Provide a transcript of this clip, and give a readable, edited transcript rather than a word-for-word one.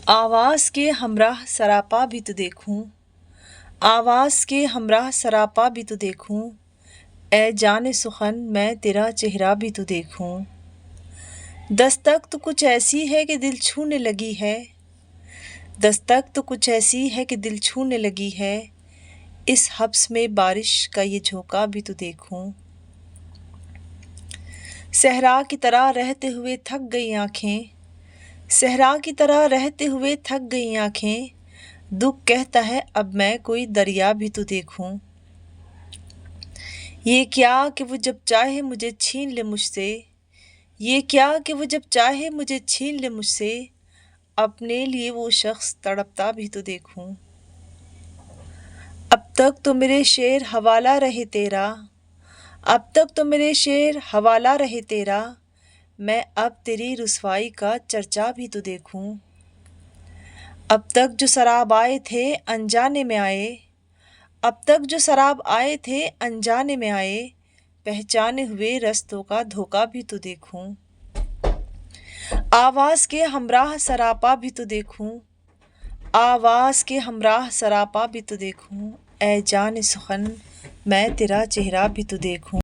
آواز کے ہمراہ سراپا بھی تو دیکھوں، آواز کے ہمراہ سراپا بھی تو دیکھوں، اے جان سخن میں تیرا چہرہ بھی تو دیکھوں۔ دستک تو کچھ ایسی ہے کہ دل چھونے لگی ہے، دستک تو کچھ ایسی ہے کہ دل چھونے لگی ہے، اس حبس میں بارش کا یہ جھونکا بھی تو دیکھوں۔ صحرا کی طرح رہتے ہوئے تھک گئی آنکھیں، صحرا کی طرح رہتے ہوئے تھک گئی آنکھیں، دکھ کہتا ہے اب میں کوئی دریا بھی تو دیکھوں۔ یہ کیا کہ وہ جب چاہے مجھے چھین لے مجھ سے، یہ کیا کہ وہ جب چاہے مجھے چھین لے مجھ سے، اپنے لیے وہ شخص تڑپتا بھی تو دیکھوں۔ اب تک تو میرے شعر حوالہ رہے تیرا، اب تک تو میرے شعر حوالہ رہے تیرا، میں اب تیری رسوائی کا چرچا بھی تو دیکھوں۔ اب تک جو سراب آئے تھے انجانے میں آئے، اب تک جو سراب آئے تھے انجانے میں آئے، پہچانے ہوئے رستوں کا دھوکا بھی تو دیکھوں۔ آواز کے ہمراہ سراپا بھی تو دیکھوں، آواز کے ہمراہ سراپا بھی تو دیکھوں، اے جان سخن میں تیرا چہرہ بھی تو دیکھوں۔